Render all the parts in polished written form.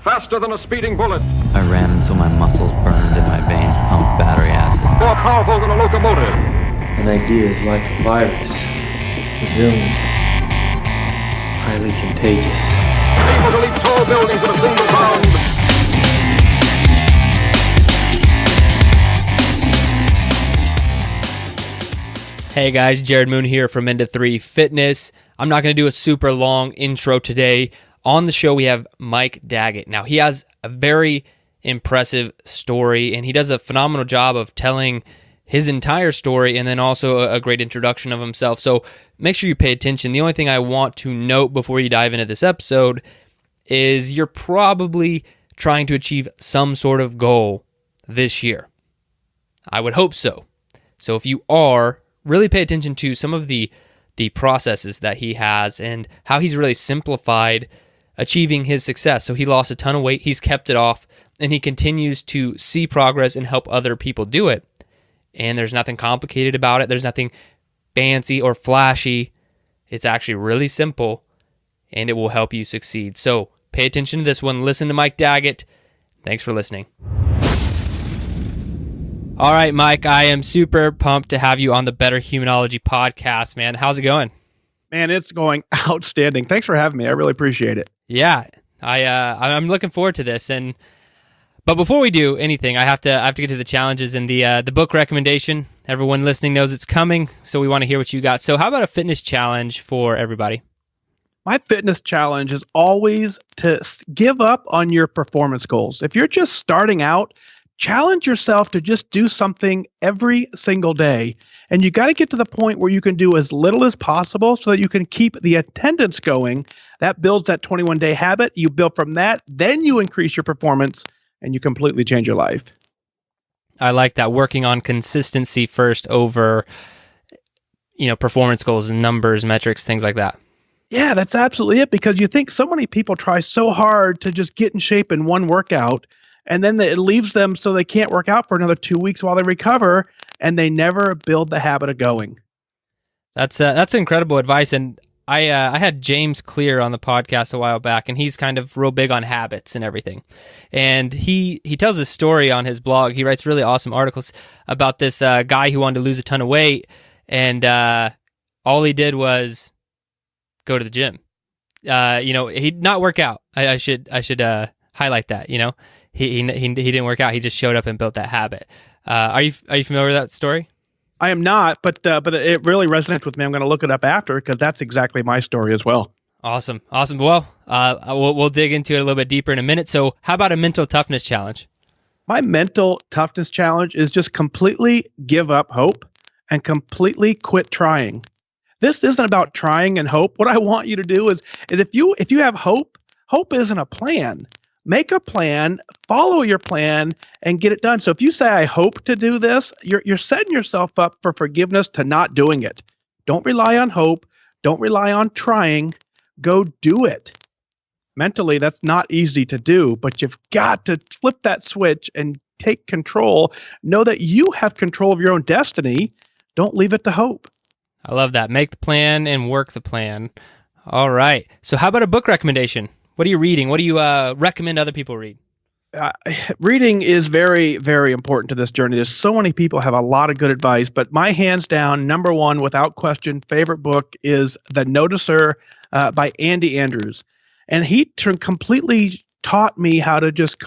Faster than a speeding bullet. I ran until my muscles burned and my veins pumped battery acid. More powerful than a locomotive. An idea is like a virus. Resilient. Highly contagious. Able to leap tall buildings in a single bound. Hey guys, Jared Moon here from Into 3 Fitness. I'm not going to do a super long intro today. On the show, we have Mike Daggett. Now, he has a very impressive story, and he does a phenomenal job of telling his entire story and then also a great introduction of himself. So make sure you pay attention. The only thing I want to note before you dive into this episode is you're probably trying to achieve some sort of goal this year. I would hope so. So if you are, really pay attention to some of the processes that he has and how he's really simplified achieving his success. So he lost a ton of weight, he's kept it off, and he continues to see progress and help other people do it. And there's nothing complicated about it. There's nothing fancy or flashy. It's actually really simple, and it will help you succeed. So pay attention to this one. Listen to Mike Daggett. Thanks for listening. All right, Mike, I am super pumped to have you on the Better Humanology podcast, man. How's it going? Man, it's going outstanding. Thanks for having me. I really appreciate it. Yeah, I'm looking forward to this. But before we do anything, I have to get to the challenges and the book recommendation. Everyone listening knows it's coming, so we want to hear what you got. So how about a fitness challenge for everybody? My fitness challenge is always to give up on your performance goals. If you're just starting out, challenge yourself to just do something every single day. And you got to get to the point where you can do as little as possible so that you can keep the attendance going. That builds that 21-day habit. You build from that, then you increase your performance, and you completely change your life. I like that, working on consistency first over, performance goals and numbers, metrics, things like that. Yeah, that's absolutely it, because you think so many people try so hard to just get in shape in one workout, and then it leaves them so they can't work out for another 2 weeks while they recover, and they never build the habit of going. That's incredible advice. And I had James Clear on the podcast a while back, and he's kind of real big on habits and everything. And he tells a story on his blog. He writes really awesome articles about this guy who wanted to lose a ton of weight, and all he did was go to the gym. He'd not work out. I should highlight that. He didn't work out. He just showed up and built that habit. Are you familiar with that story? I am not, but it really resonates with me. I'm going to look it up after, because that's exactly my story as well. Awesome. Well, we'll dig into it a little bit deeper in a minute. So how about a mental toughness challenge? My mental toughness challenge is just completely give up hope and completely quit trying. This isn't about trying and hope. What I want you to do is if you have hope isn't a plan. Make a plan, follow your plan, and get it done. So if you say, I hope to do this, you're setting yourself up for forgiveness to not doing it. Don't rely on hope. Don't rely on trying. Go do it. Mentally, that's not easy to do, but you've got to flip that switch and take control. Know that you have control of your own destiny. Don't leave it to hope. I love that. Make the plan and work the plan. All right. So how about a book recommendation? What are you reading? What do you recommend other people read? Reading is very, very important to this journey. There's so many people have a lot of good advice, but my hands down, number one, without question, favorite book is The Noticer by Andy Andrews. And he completely taught me how to just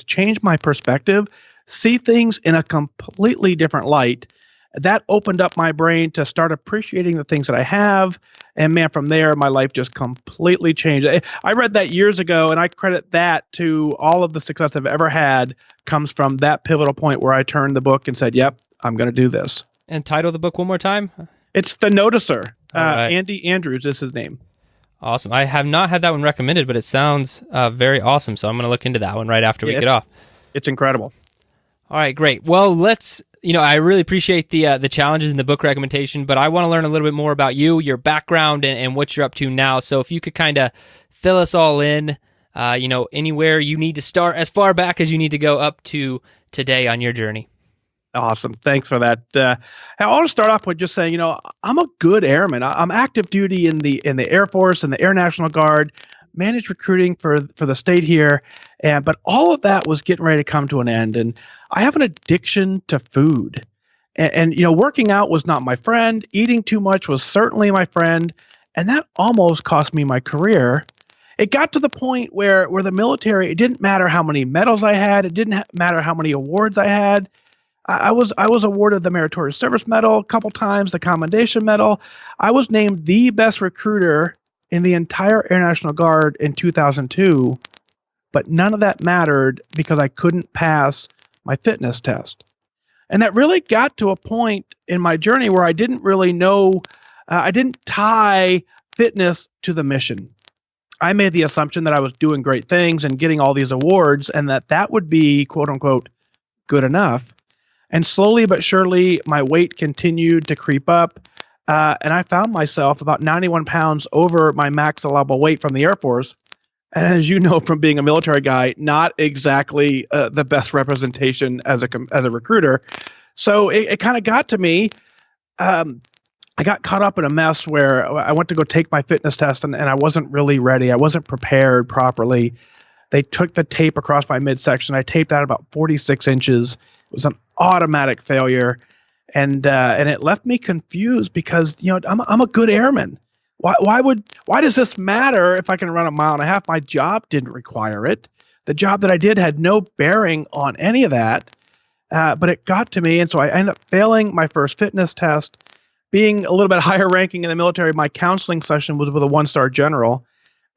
change my perspective, see things in a completely different light. That opened up my brain to start appreciating the things that I have. And man, from there, my life just completely changed. I read that years ago, and I credit that to all of the success I've ever had comes from that pivotal point where I turned the book and said, yep, I'm going to do this. And title the book one more time? It's The Noticer. Right. Andy Andrews is his name. Awesome. I have not had that one recommended, but it sounds very awesome. So I'm going to look into that one right after we get off. It's incredible. All right, great. Well, I really appreciate the challenges in the book recommendation, but I want to learn a little bit more about you, your background, and what you're up to now. So if you could kind of fill us all in, anywhere you need to start, as far back as you need to go up to today on your journey. Awesome. Thanks for that. I want to start off with just saying, I'm a good airman. I'm active duty in the Air Force and the Air National Guard. managed recruiting for the state here, but all of that was getting ready to come to an end. And I have an addiction to food, and working out was not my friend. Eating too much was certainly my friend, and that almost cost me my career. It got to the point where the military, it didn't matter how many medals I had, it didn't matter how many awards I had. I was awarded the Meritorious Service Medal a couple times, the Commendation Medal. I was named the best recruiter in the entire Air National Guard in 2002, but none of that mattered because I couldn't pass my fitness test. And that really got to a point in my journey where I didn't really know, I didn't tie fitness to the mission. I made the assumption that I was doing great things and getting all these awards and that would be, quote unquote, good enough. And slowly but surely, my weight continued to creep up. And I found myself about 91 pounds over my max allowable weight from the Air Force. And as you know from being a military guy, not exactly the best representation as a recruiter. So it kind of got to me. I got caught up in a mess where I went to go take my fitness test and I wasn't really ready. I wasn't prepared properly. They took the tape across my midsection. I taped out about 46 inches. It was an automatic failure. And it left me confused because, I'm a good airman. Why does this matter if I can run a mile and a half? My job didn't require it. The job that I did had no bearing on any of that. But it got to me. And so I ended up failing my first fitness test. Being a little bit higher ranking in the military, my counseling session was with a 1-star general.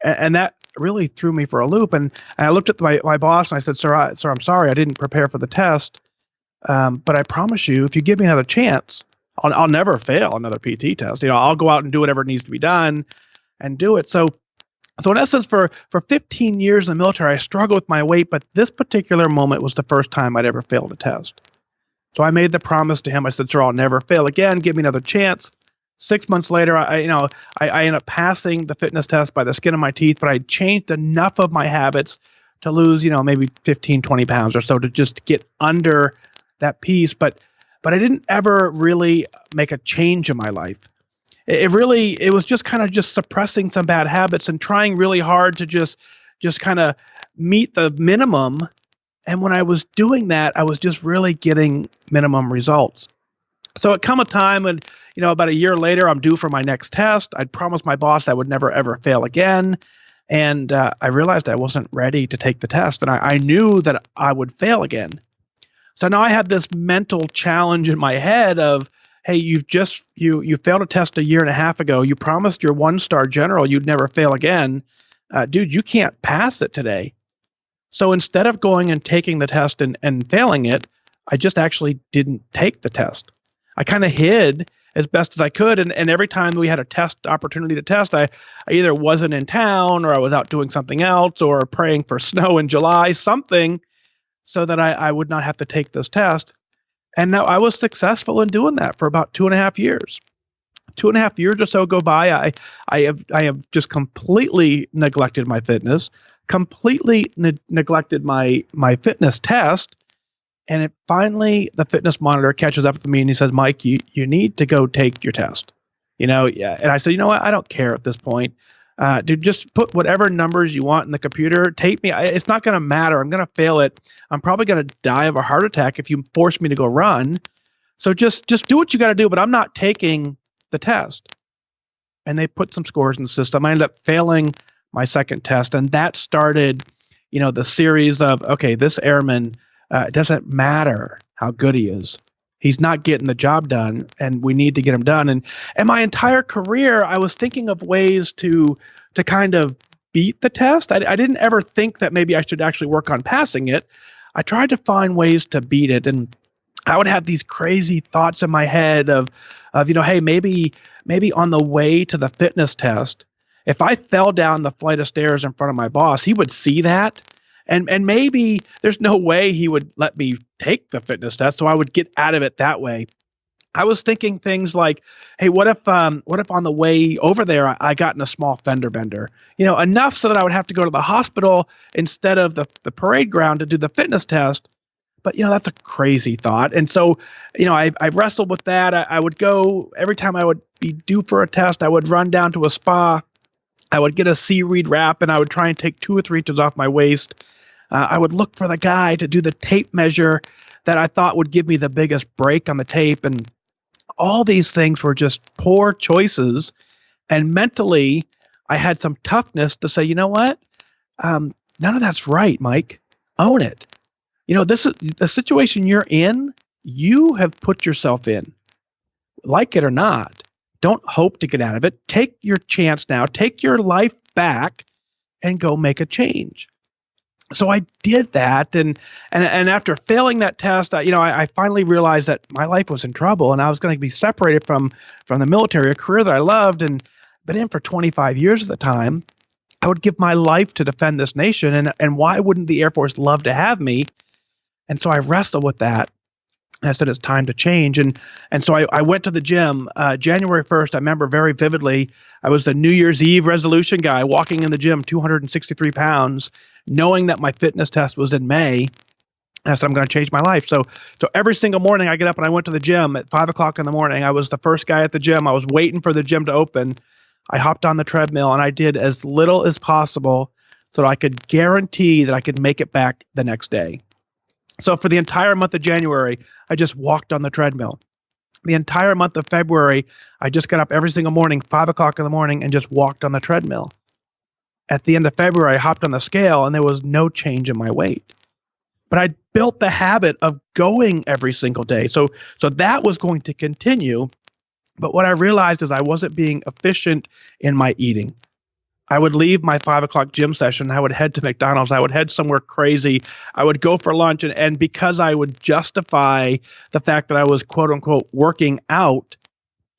And that really threw me for a loop. And I looked at my boss and I said, Sir, I'm sorry, I didn't prepare for the test. But I promise you, if you give me another chance, I'll never fail another PT test. I'll go out and do whatever needs to be done and do it. So in essence, for 15 years in the military, I struggled with my weight, but this particular moment was the first time I'd ever failed a test. So I made the promise to him. I said, Sir, I'll never fail again. Give me another chance. 6 months later, I ended up passing the fitness test by the skin of my teeth, but I changed enough of my habits to lose, maybe 15, 20 pounds or so to just get under that piece. But I didn't ever really make a change in my life. It was just kind of just suppressing some bad habits and trying really hard to just kind of meet the minimum. And when I was doing that, I was just really getting minimum results. So it come a time when, about a year later, I'm due for my next test. I'd promised my boss I would never, ever fail again. And I realized I wasn't ready to take the test. And I knew that I would fail again. So now I had this mental challenge in my head of, hey, you failed a test a year and a half ago. You promised your 1-star general you'd never fail again. Dude, you can't pass it today. So instead of going and taking the test and failing it, I just actually didn't take the test. I kind of hid as best as I could. And every time we had a test opportunity to test, I either wasn't in town or I was out doing something else or praying for snow in July, something so that I would not have to take this test. And now I was successful in doing that for about 2.5 years. 2.5 years or so go by. I have just completely neglected my fitness, completely neglected my fitness test. And finally, the fitness monitor catches up with me and he says, Mike, you need to go take your test. Yeah. And I said, what? I don't care at this point. Dude, just put whatever numbers you want in the computer. Tape me. It's not going to matter. I'm going to fail it. I'm probably going to die of a heart attack if you force me to go run. So just do what you got to do, but I'm not taking the test. And they put some scores in the system. I ended up failing my second test. And that started, the series of, okay, this airman, it doesn't matter how good he is. He's not getting the job done, and we need to get him done. And my entire career, I was thinking of ways to kind of beat the test. I didn't ever think that maybe I should actually work on passing it. I tried to find ways to beat it, and I would have these crazy thoughts in my head of hey, maybe on the way to the fitness test, if I fell down the flight of stairs in front of my boss, he would see that. And maybe there's no way he would let me take the fitness test, so I would get out of it that way. I was thinking things like, hey, what if on the way over there I got in a small fender bender, enough so that I would have to go to the hospital instead of the parade ground to do the fitness test. But that's a crazy thought. And so, I wrestled with that. I would go every time I would be due for a test. I would run down to a spa. I would get a seaweed wrap and I would try and take 2 or 3 inches off my waist. I would look for the guy to do the tape measure that I thought would give me the biggest break on the tape. And all these things were just poor choices. And mentally, I had some toughness to say, you know what? None of that's right, Mike. Own it. This is the situation you're in. You have put yourself in, like it or not. Don't hope to get out of it. Take your chance now. Take your life back and go make a change. So I did that, and after failing that test, I finally realized that my life was in trouble, and I was going to be separated from the military, a career that I loved and been in for 25 years at the time. I would give my life to defend this nation, and why wouldn't the Air Force love to have me? And so I wrestled with that. And I said, it's time to change. And so I went to the gym January 1st. I remember very vividly. I was the New Year's Eve resolution guy walking in the gym, 263 pounds, knowing that my fitness test was in May. And I said, I'm going to change my life. So every single morning I get up and I went to the gym at 5 o'clock in the morning. I was the first guy at the gym. I was waiting for the gym to open. I hopped on the treadmill and I did as little as possible so that I could guarantee that I could make it back the next day. So for the entire month of January, I just walked on the treadmill. The entire month of February, I just got up every single morning, 5 o'clock in the morning, and just walked on the treadmill. At the end of February, I hopped on the scale, and there was no change in my weight. But I built the habit of going every single day. So that was going to continue. But what I realized is I wasn't being efficient in my eating. I would leave my 5 o'clock gym session. I would head to McDonald's. I would head somewhere crazy. I would go for lunch. And because I would justify the fact that I was, quote unquote, working out,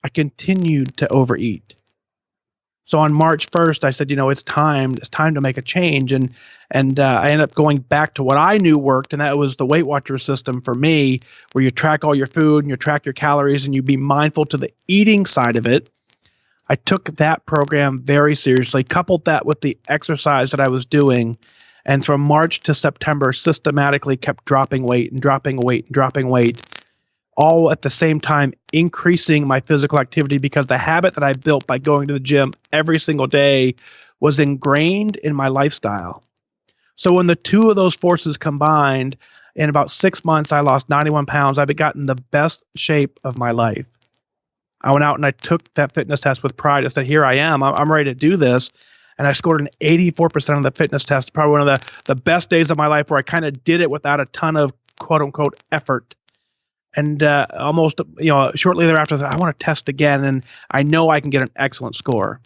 I continued to overeat. So on March 1st, I said, it's time to make a change. And I ended up going back to what I knew worked. And that was the Weight Watchers system for me, where you track all your food and you track your calories and you be mindful to the eating side of it. I took that program very seriously, coupled that with the exercise that I was doing, and from March to September systematically kept dropping weight and dropping weight and dropping weight, all at the same time increasing my physical activity because the habit that I built by going to the gym every single day was ingrained in my lifestyle. So when the two of those forces combined, in about 6 months, I lost 91 pounds. I've gotten the best shape of my life. I went out and I took that fitness test with pride. I said, here I am. I'm ready to do this. And I scored an 84% on the fitness test, probably one of the best days of my life where I kind of did it without a ton of quote unquote effort. And almost, shortly thereafter, I said, I want to test again. And I know I can get an excellent score.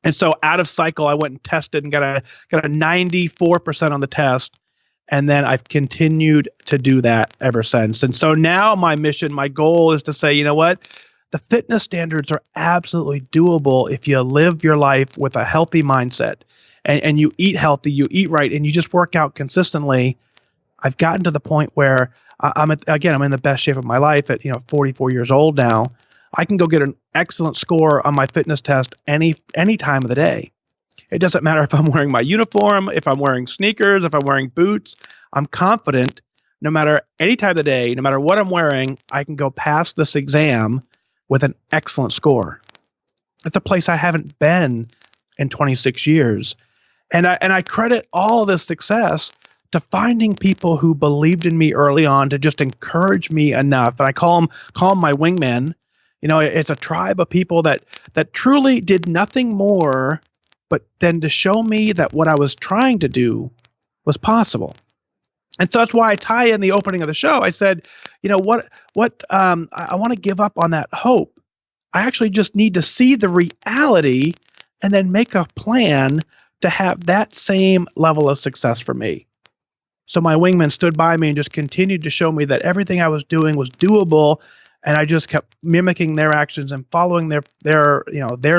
And so out of cycle, I went and tested and got a 94% on the test. And then I've continued to do that ever since. And so now my mission, my goal is to say, you know what? The fitness standards are absolutely doable if you live your life with a healthy mindset and you eat healthy, you eat right, and you just work out consistently. I've gotten to the point where I'm in the best shape of my life at 44 years old now. I can go get an excellent score on my fitness test any time of the day. It doesn't matter if I'm wearing my uniform, if I'm wearing sneakers, if I'm wearing boots. I'm confident no matter any time of the day, no matter what I'm wearing, I can go past this exam with an excellent score. It's a place I haven't been in 26 years. And I credit all of this success to finding people who believed in me early on to just encourage me enough. And I call them my wingmen. It's a tribe of people that truly did nothing more but then to show me that what I was trying to do was possible. And so that's why I tie in the opening of the show. I said, I want to give up on that hope. I actually just need to see the reality and then make a plan to have that same level of success for me. So my wingman stood by me and just continued to show me that everything I was doing was doable. And I just kept mimicking their actions and following their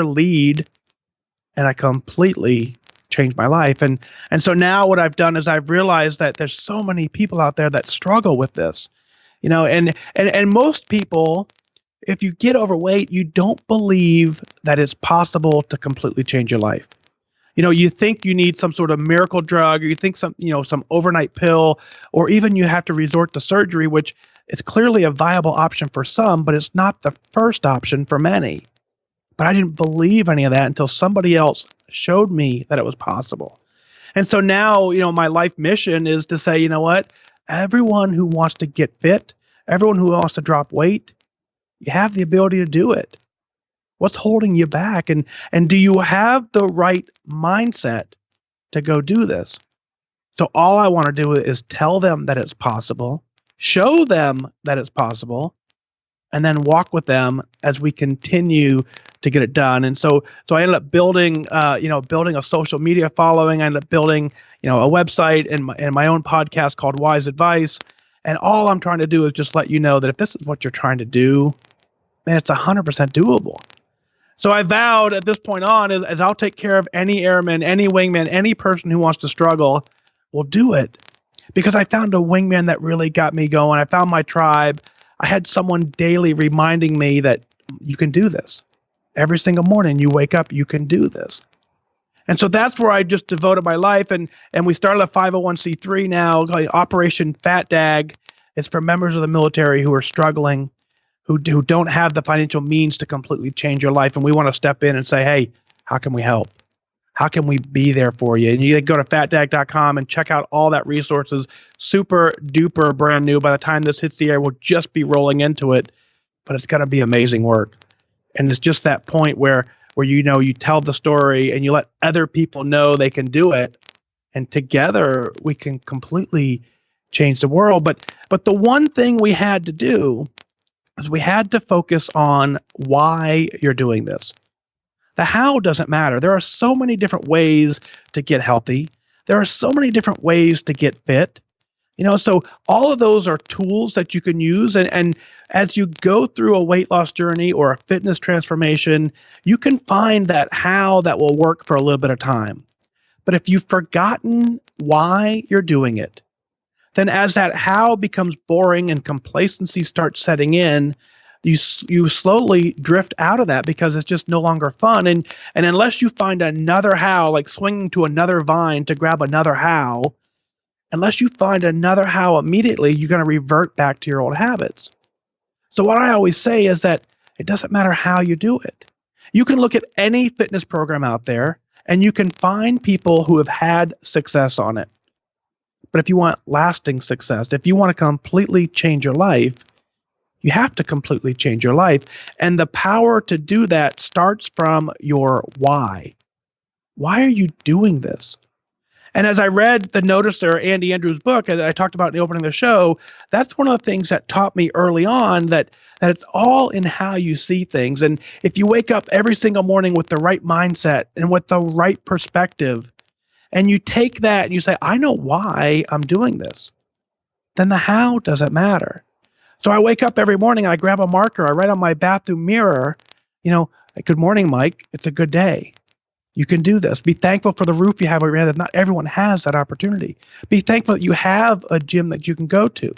lead. And I completely changed my life. And so now what I've done is I've realized that there's so many people out there that struggle with this, and most people, if you get overweight, you don't believe that it's possible to completely change your life. You think you need some sort of miracle drug, or you think some overnight pill, or even you have to resort to surgery, which is clearly a viable option for some, but it's not the first option for many. But I didn't believe any of that until somebody else showed me that it was possible. And so now, my life mission is to say, you know what? Everyone who wants to get fit, everyone who wants to drop weight, you have the ability to do it. What's holding you back? And do you have the right mindset to go do this? So all I want to do is tell them that it's possible, show them that it's possible, and then walk with them as we continue to get it done. And so I ended up building a social media following. I ended up building, a website and my own podcast called Wise Advice. And all I'm trying to do is just let you know that if this is what you're trying to do, man, it's 100% doable. So I vowed at this point on, as I'll take care of any airman, any wingman, any person who wants to struggle, will do it. Because I found a wingman that really got me going. I found my tribe. I had someone daily reminding me that you can do this. Every single morning you wake up, you can do this. And so that's where I just devoted my life. And we started a 501c3 now called Operation Fat Dag. It's for members of the military who are struggling, who don't have the financial means to completely change your life. And we want to step in and say, hey, how can we help? How can we be there for you? And you go to fatdag.com and check out all that resources. Super duper brand new. By the time this hits the air, we'll just be rolling into it, but it's going to be amazing work. And it's just that point where you tell the story and you let other people know they can do it, and together we can completely change the world. But the one thing we had to do is we had to focus on why you're doing this. The how doesn't matter. There are so many different ways to get healthy. There are so many different ways to get fit. So all of those are tools that you can use. And as you go through a weight loss journey or a fitness transformation, you can find that how that will work for a little bit of time. But if you've forgotten why you're doing it, then as that how becomes boring and complacency starts setting in, you slowly drift out of that because it's just no longer fun. And unless you find another how, like swinging to another vine to grab another how, unless you find another how immediately, you're going to revert back to your old habits. So what I always say is that it doesn't matter how you do it. You can look at any fitness program out there and you can find people who have had success on it. But if you want lasting success, if you want to completely change your life, you have to completely change your life. And the power to do that starts from your why. Why are you doing this? And as I read the Noticer, Andy Andrews' book, and I talked about in the opening of the show, that's one of the things that taught me early on that it's all in how you see things. And if you wake up every single morning with the right mindset and with the right perspective, and you take that and you say, I know why I'm doing this, then the how doesn't matter. So I wake up every morning, I grab a marker, I write on my bathroom mirror, good morning, Mike. It's a good day. You can do this. Be thankful for the roof you have over your head. Not everyone has that opportunity. Be thankful that you have a gym that you can go to.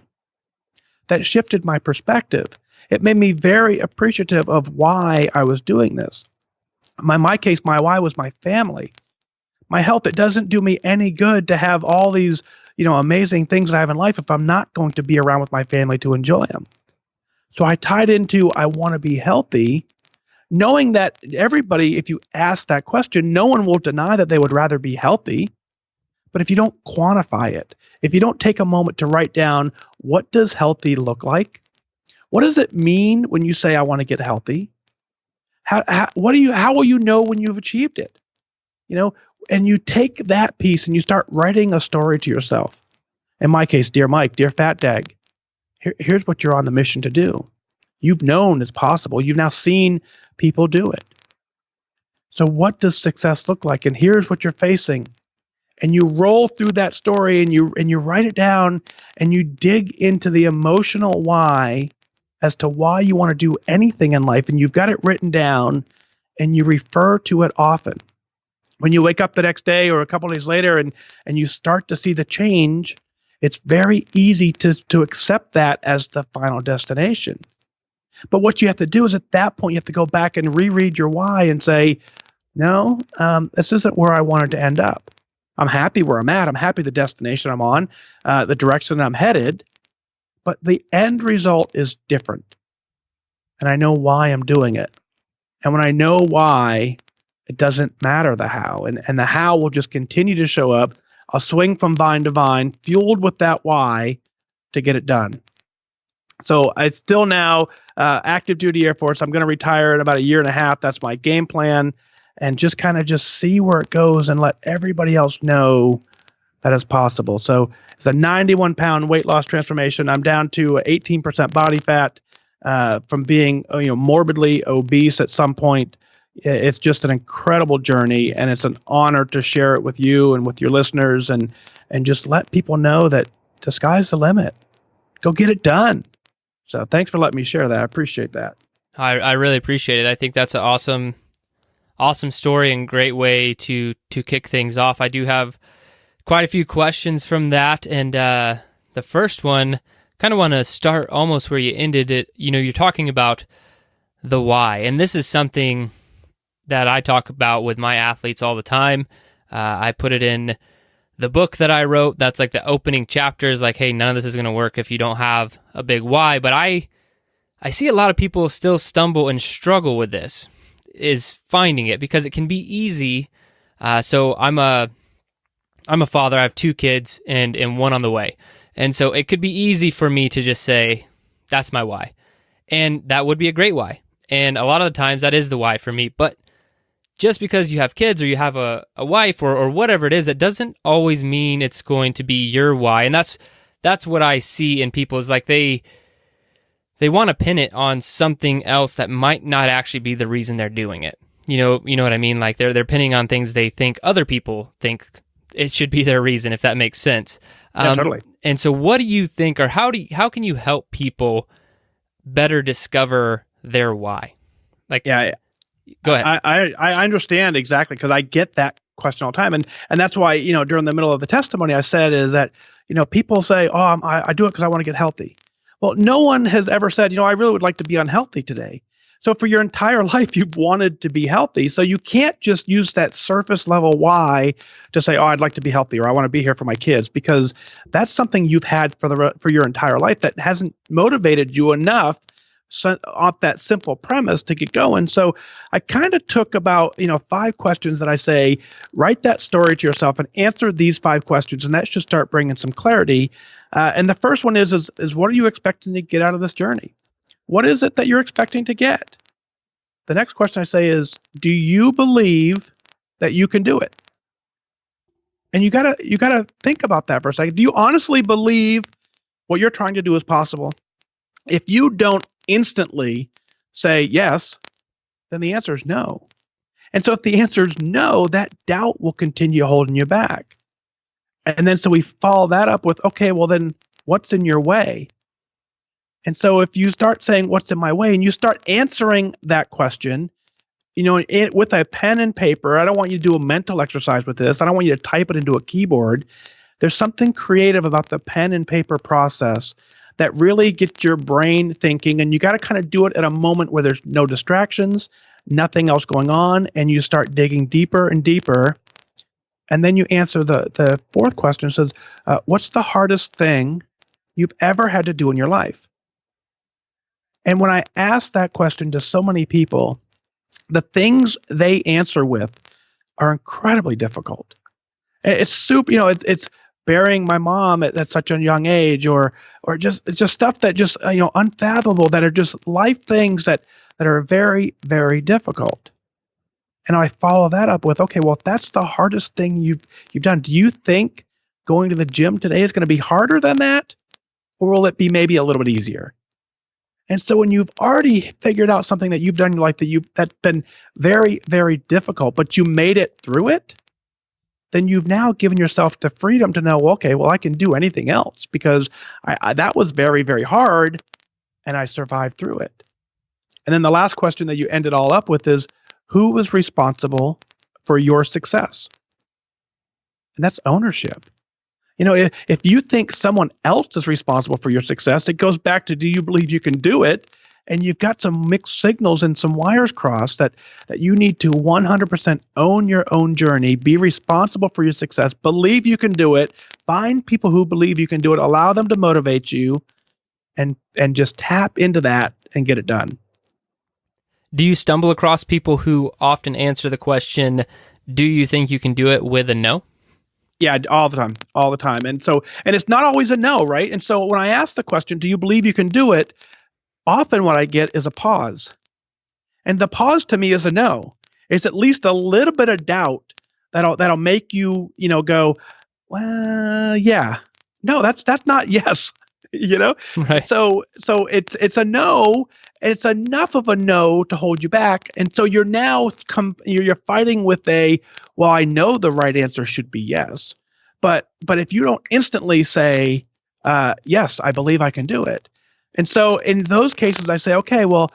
That shifted my perspective. It made me very appreciative of why I was doing this. In my case, my why was my family. My health. It doesn't do me any good to have all these amazing things that I have in life if I'm not going to be around with my family to enjoy them. So I tied into I want to be healthy, knowing that everybody, if you ask that question, no one will deny that they would rather be healthy. But if you don't quantify it, if you don't take a moment to write down what does healthy look like, what does it mean when you say I want to get healthy? How will you know when you've achieved it? And you take that piece and you start writing a story to yourself. In my case, dear Mike, dear Fat Dag, here's what you're on the mission to do. You've known it's possible. You've now seen people do it. So what does success look like? And here's what you're facing. And you roll through that story and you write it down and you dig into the emotional why as to why you want to do anything in life. And you've got it written down and you refer to it often. When you wake up the next day or a couple of days later and you start to see the change, it's very easy to accept that as the final destination. But what you have to do is at that point, you have to go back and reread your why and say, no, this isn't where I wanted to end up. I'm happy where I'm at. I'm happy the destination I'm on, the direction I'm headed, but the end result is different. And I know why I'm doing it. And when I know why, it doesn't matter the how. And the how will just continue to show up. I'll swing from vine to vine, fueled with that why to get it done. So I still now active duty Air Force. I'm going to retire in about a year and a half. That's my game plan. And just kind of just see where it goes and let everybody else know that it's possible. So it's a 91-pound weight loss transformation. I'm down to 18% body fat from being morbidly obese at some point. It's just an incredible journey, and it's an honor to share it with you and with your listeners, and just let people know that the sky's the limit. Go get it done. So thanks for letting me share that. I appreciate that. I really appreciate it. I think that's an awesome story and great way to kick things off. I do have quite a few questions from that, and the first one, kind of want to start almost where you ended it. You're talking about the why, and this is something that I talk about with my athletes all the time. I put it in the book that I wrote. That's like the opening chapters, like, hey, none of this is going to work if you don't have a big why. But I see a lot of people still stumble and struggle with this, is finding it, because it can be easy. So I'm a father. I have 2 kids and one on the way. And so it could be easy for me to just say, that's my why. And that would be a great why. And a lot of the times that is the why for me. But just because you have kids or you have a wife or whatever it is, that doesn't always mean it's going to be your why. And that's what I see in people, is like they want to pin it on something else that might not actually be the reason they're doing it. You know what I mean? Like they're pinning on things they think other people think it should be their reason, if that makes sense. Yeah, totally. And so what do you think, or how can you help people better discover their why? Like, yeah, go ahead. I understand exactly, because I get that question all the time. And that's why, during the middle of the testimony, I said is that, people say, oh, I do it because I want to get healthy. Well, no one has ever said, I really would like to be unhealthy today. So for your entire life, you've wanted to be healthy. So you can't just use that surface level why to say, oh, I'd like to be healthy, or I want to be here for my kids, because that's something you've had for your entire life that hasn't motivated you enough off that simple premise to get going. So I kind of took about 5 questions that I say, write that story to yourself and answer these 5 questions, and that should start bringing some clarity. And the first one is what are you expecting to get out of this journey? What is it that you're expecting to get? The next question I say is, do you believe that you can do it? And you gotta think about that for a second. Do you honestly believe what you're trying to do is possible? If you don't instantly say yes, then the answer is no. And so if the answer is no, that doubt will continue holding you back. And then so we follow that up with, okay, well then what's in your way? And so if you start saying what's in my way, and you start answering that question, with a pen and paper, I don't want you to do a mental exercise with this. I don't want you to type it into a keyboard. There's something creative about the pen and paper process that really gets your brain thinking, and you got to kind of do it at a moment where there's no distractions, nothing else going on, and you start digging deeper and deeper. And then you answer the 4th question, says, what's the hardest thing you've ever had to do in your life? And when I ask that question to so many people, the things they answer with are incredibly difficult. It's super, it's burying my mom at such a young age, or it's just stuff that just, unfathomable, that are just life things that are very, very difficult. And I follow that up with, okay, well, if that's the hardest thing you've done, do you think going to the gym today is going to be harder than that? Or will it be maybe a little bit easier? And so when you've already figured out something that you've done in your life that's been very, very difficult, but you made it through it, then you've now given yourself the freedom to know, okay, well, I can do anything else, because that was very, very hard, and I survived through it. And then the last question that you end it all up with is, who was responsible for your success? And that's ownership. If you think someone else is responsible for your success, it goes back to, do you believe you can do it? And you've got some mixed signals and some wires crossed that you need to 100% own your own journey, be responsible for your success, believe you can do it, find people who believe you can do it, allow them to motivate you, and just tap into that and get it done. Do you stumble across people who often answer the question, do you think you can do it, with a no? Yeah, all the time. And it's not always a no, right? And so when I ask the question, do you believe you can do it? Often what I get is a pause. And the pause to me is a no. It's at least a little bit of doubt that'll make you, go, well, yeah. No, that's not yes. Right. So it's a no, and it's enough of a no to hold you back. And so you're now you're fighting with well, I know the right answer should be yes. But if you don't instantly say, yes, I believe I can do it. And so in those cases, I say, okay, well,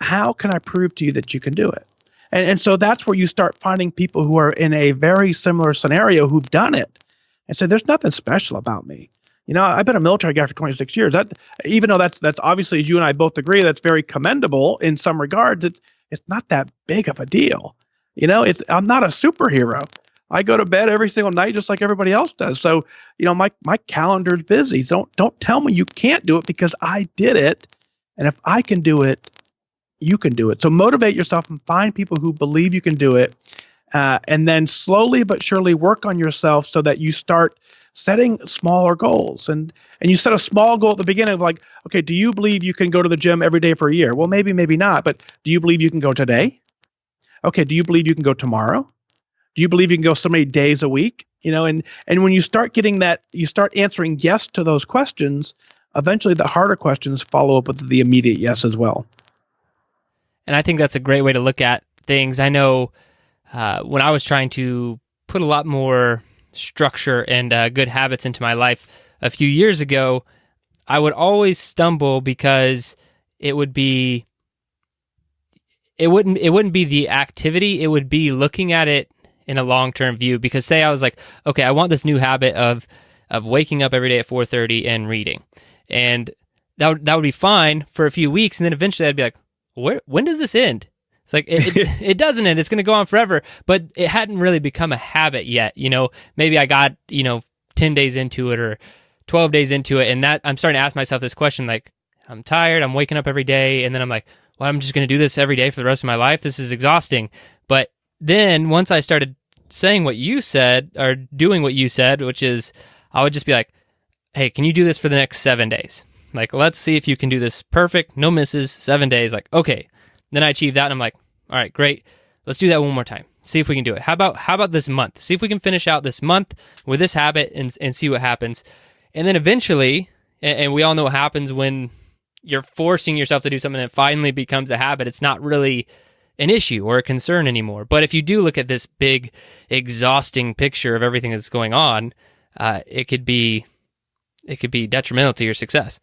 how can I prove to you that you can do it? And so that's where you start finding people who are in a very similar scenario who've done it and say, there's nothing special about me. I've been a military guy for 26 years. That, even though that's obviously, as you and I both agree, that's very commendable in some regards, it's not that big of a deal. I'm not a superhero. I go to bed every single night just like everybody else does. So, my calendar's busy. So don't tell me you can't do it, because I did it. And if I can do it, you can do it. So motivate yourself and find people who believe you can do it. And then slowly but surely work on yourself so that you start setting smaller goals. And you set a small goal at the beginning of like, okay, do you believe you can go to the gym every day for a year? Well, maybe not. But do you believe you can go today? Okay, do you believe you can go tomorrow? Do you believe you can go so many days a week? And when you start getting that, you start answering yes to those questions, eventually the harder questions follow up with the immediate yes as well. And I think that's a great way to look at things. I know when I was trying to put a lot more structure and good habits into my life a few years ago, I would always stumble because it wouldn't be the activity, it would be looking at it in a long-term view. Because say I was like, okay, I want this new habit of waking up every day at 4:30 and reading. And that would be fine for a few weeks, and then eventually I'd be like, when does this end? It's like, it doesn't end. It's going to go on forever. But it hadn't really become a habit yet. Maybe I got, 10 days into it or 12 days into it. And that I'm starting to ask myself this question, like, I'm tired. I'm waking up every day. And then I'm like, well, I'm just going to do this every day for the rest of my life. This is exhausting. But then once I started saying what you said, or doing what you said, which is I would just be like, hey, can you do this for the next 7 days? Like, let's see if you can do this perfect, no misses, 7 days. Like, okay. Then I achieved that, and I'm like, all right, great. Let's do that one more time. See if we can do it. How about this month? See if we can finish out this month with this habit and see what happens. And then eventually, and we all know what happens when you're forcing yourself to do something that finally becomes a habit. It's not really an issue or a concern anymore. But if you do look at this big, exhausting picture of everything that's going on, it could be detrimental to your success.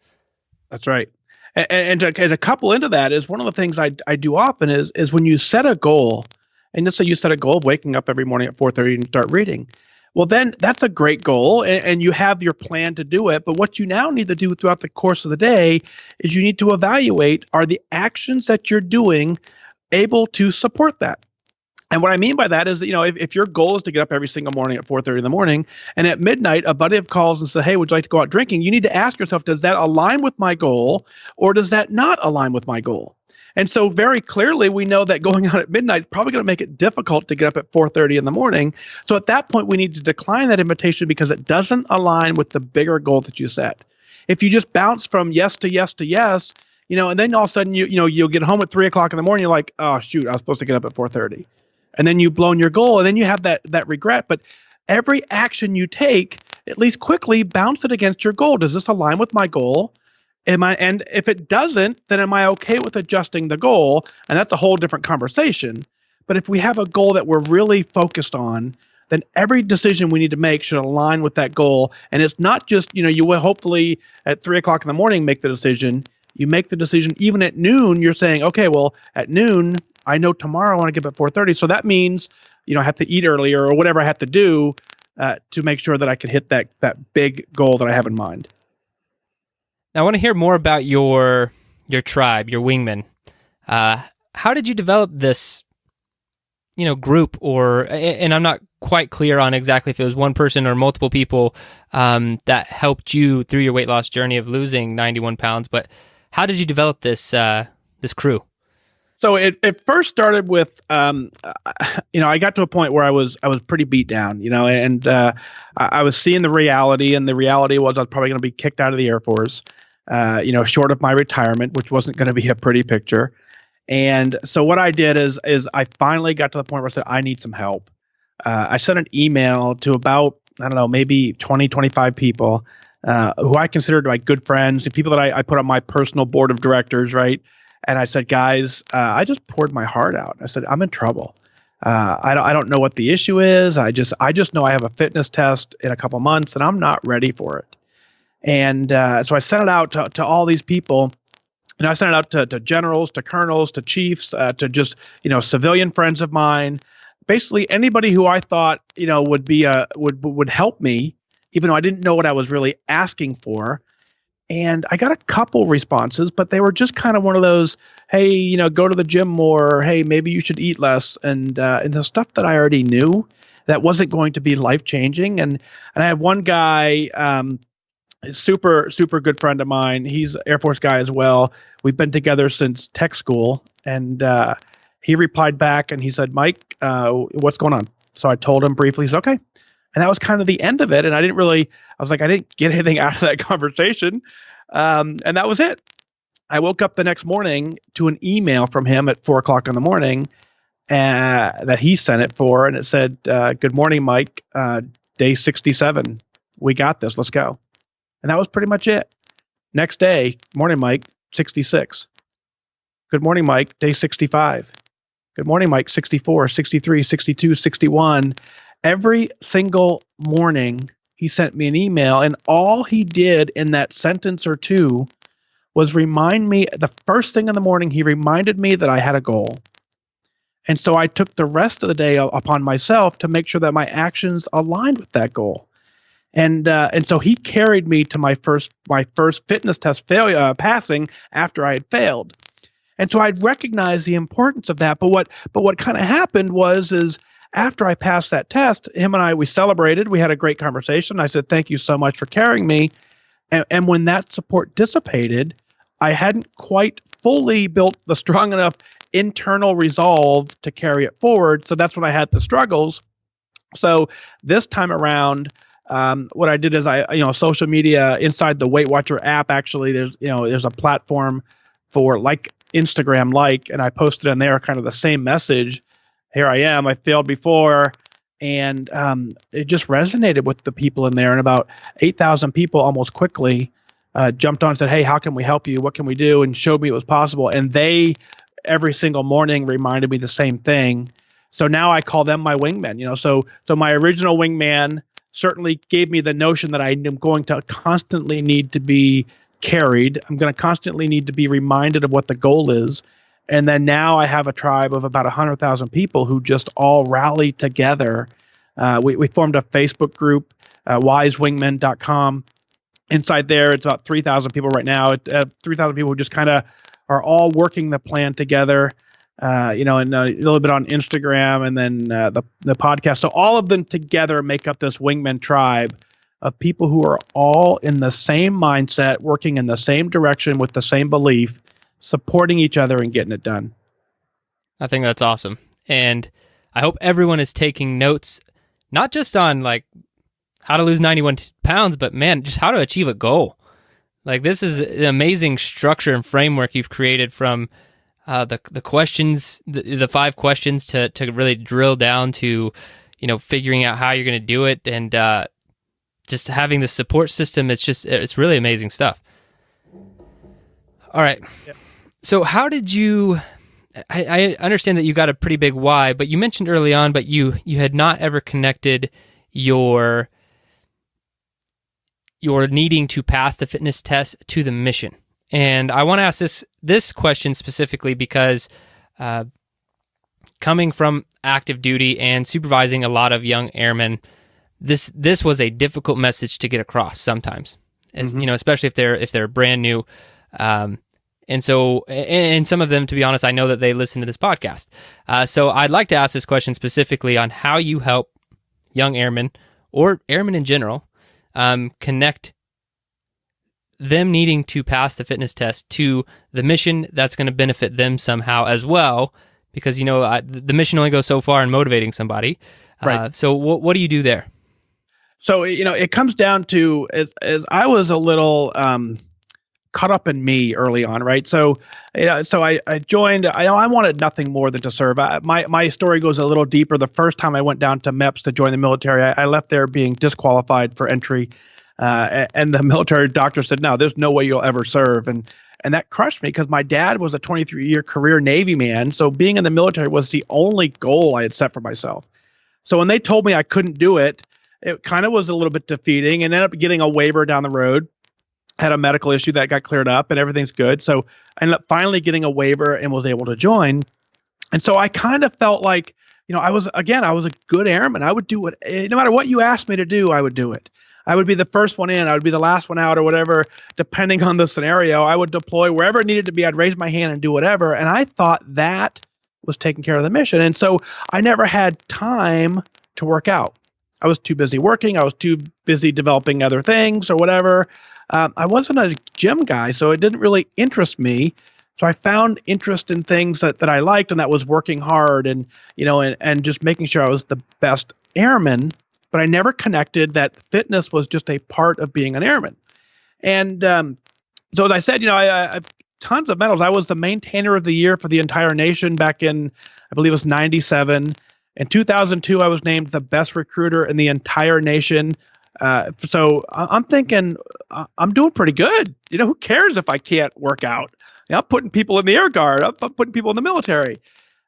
That's right. And to couple into that is one of the things I do often is when you set a goal, and let's say you set a goal of waking up every morning at 4:30 and start reading. Well, then that's a great goal, and you have your plan to do it. But what you now need to do throughout the course of the day is you need to evaluate, are the actions that you're doing able to support that? And what I mean by that is, if your goal is to get up every single morning at 4:30 in the morning, and at midnight a buddy calls and says, hey, would you like to go out drinking? You need to ask yourself, does that align with my goal, or does that not align with my goal? And so very clearly we know that going out at midnight is probably going to make it difficult to get up at 4:30 in the morning. So at that point we need to decline that invitation because it doesn't align with the bigger goal that you set. If you just bounce from yes to yes to yes, and then all of a sudden you'll get home at 3 o'clock in the morning, you're like, oh shoot, I was supposed to get up at 4:30. And then you've blown your goal, and then you have that regret. But every action you take, at least quickly, bounce it against your goal. Does this align with my goal? And if it doesn't, then am I okay with adjusting the goal? And that's a whole different conversation. But if we have a goal that we're really focused on, then every decision we need to make should align with that goal. And it's not just, you will hopefully at 3 o'clock in the morning make the decision. You make the decision even at noon. You're saying, okay, well, at noon, I know tomorrow I want to get up at 4:30. So that means, I have to eat earlier or whatever I have to do to make sure that I can hit that big goal that I have in mind. Now, I want to hear more about your tribe, your wingmen. How did you develop this, group? And I'm not quite clear on exactly if it was one person or multiple people that helped you through your weight loss journey of losing 91 pounds. But how did you develop this crew? So it first started with, I got to a point where I was pretty beat down, and I was seeing the reality, and the reality was I was probably going to be kicked out of the Air Force, short of my retirement, which wasn't going to be a pretty picture. And so what I did is I finally got to the point where I said, I need some help. I sent an email to about, I don't know, maybe 20, 25 people who I considered my good friends, the people that I put on my personal board of directors, right? And I said, guys, I just poured my heart out. I said, I'm in trouble. I don't know what the issue is. I just know I have a fitness test in a couple months and I'm not ready for it. And so I sent it out to all these people. I sent it out to generals, to colonels, to chiefs, to just, civilian friends of mine, basically anybody who I thought, would be would help me, even though I didn't know what I was really asking for. And I got a couple responses, but they were just kind of one of those, hey, go to the gym more, or, hey, maybe you should eat less, and the stuff that I already knew that wasn't going to be life changing. And I have one guy, super good friend of mine. He's an Air Force guy as well. We've been together since tech school, and he replied back and he said, Mike, what's going on? So I told him briefly. He's okay. And that was kind of the end of it. And I didn't get anything out of that conversation. And that was it. I woke up the next morning to an email from him at 4:00 in the morning that he sent it for. And it said, good morning, Mike, day 67. We got this. Let's go. And that was pretty much it. Next day, morning, Mike, 66. Good morning, Mike, day 65. Good morning, Mike, 64, 63, 62, 61. Every single morning, he sent me an email, and all he did in that sentence or two was remind me, the first thing in the morning, he reminded me that I had a goal. And so I took the rest of the day upon myself to make sure that my actions aligned with that goal. And so he carried me to my first fitness test passing after I had failed. And so I'd recognize the importance of that. But what kind of happened is after I passed that test, him and we celebrated. We had a great conversation. I said, thank you so much for carrying me. And when that support dissipated, I hadn't quite fully built the strong enough internal resolve to carry it forward. So that's when I had the struggles. So this time around, what I did is social media inside the Weight Watcher app, actually, there's a platform for like Instagram, and I posted in there kind of the same message. Here I am. I failed before. And it just resonated with the people in there. And about 8,000 people almost quickly jumped on and said, hey, how can we help you? What can we do? And showed me it was possible. And they, every single morning, reminded me the same thing. So now I call them my wingmen. So my original wingman certainly gave me the notion that I am going to constantly need to be carried. I'm going to constantly need to be reminded of what the goal is. And then now I have a tribe of about 100,000 people who just all rally together. We formed a Facebook group, wisewingmen.com. Inside there, it's about 3,000 people right now. 3,000 people who just kind of are all working the plan together, and a little bit on Instagram, and then the podcast. So all of them together make up this Wingmen tribe of people who are all in the same mindset, working in the same direction with the same belief, supporting each other and getting it done. I think that's awesome. And I hope everyone is taking notes, not just on like how to lose 91 pounds, but man, just how to achieve a goal. Like this is an amazing structure and framework you've created from the questions, the 5 questions to really drill down to, figuring out how you're going to do it, and just having the support system. It's really amazing stuff. All right. Yeah. So how did you, I understand that you got a pretty big why, but you mentioned early on, but you had not ever connected your needing to pass the fitness test to the mission. And I want to ask this question specifically because coming from active duty and supervising a lot of young airmen, this was a difficult message to get across sometimes, as especially if they're brand new. And so, and some of them, to be honest, I know that they listen to this podcast. So I'd like to ask this question specifically on how you help young airmen or airmen in general connect them needing to pass the fitness test to the mission that's going to benefit them somehow as well, because, the mission only goes so far in motivating somebody. Right. So what do you do there? So, it comes down to, as I was a little caught up in me early on, right? So, I joined. I wanted nothing more than to serve. My story goes a little deeper. The first time I went down to MEPS to join the military, I left there being disqualified for entry, and the military doctor said, "No, there's no way you'll ever serve." And that crushed me, because my dad was a 23-year career Navy man. So being in the military was the only goal I had set for myself. So when they told me I couldn't do it, it kind of was a little bit defeating, and ended up getting a waiver down the road. Had a medical issue that got cleared up, and everything's good. So I ended up finally getting a waiver and was able to join. And so I kind of felt like, I was a good airman. I would do it. No matter what you asked me to do, I would do it. I would be the first one in. I would be the last one out, or whatever, depending on the scenario. I would deploy wherever it needed to be. I'd raise my hand and do whatever. And I thought that was taking care of the mission. And so I never had time to work out. I was too busy working. I was too busy developing other things or whatever. I wasn't a gym guy, so it didn't really interest me. So I found interest in things that I liked, and that was working hard and, and just making sure I was the best airman. But I never connected that fitness was just a part of being an airman. And so as I said, I have tons of medals. I was the maintainer of the year for the entire nation back in, I believe it was 97. In 2002, I was named the best recruiter in the entire nation. So I'm thinking I'm doing pretty good. Who cares if I can't work out? I'm putting people in the Air Guard. I'm putting people in the military.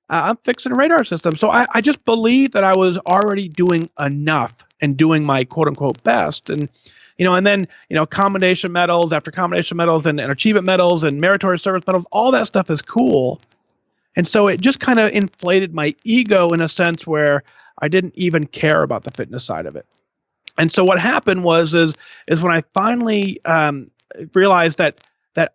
I'm fixing a radar system. So I just believed that I was already doing enough and doing my quote unquote best. And, and then, commendation medals after commendation medals and achievement medals and meritorious service medals, all that stuff is cool. And so it just kind of inflated my ego in a sense where I didn't even care about the fitness side of it. And so what happened is when I finally realized that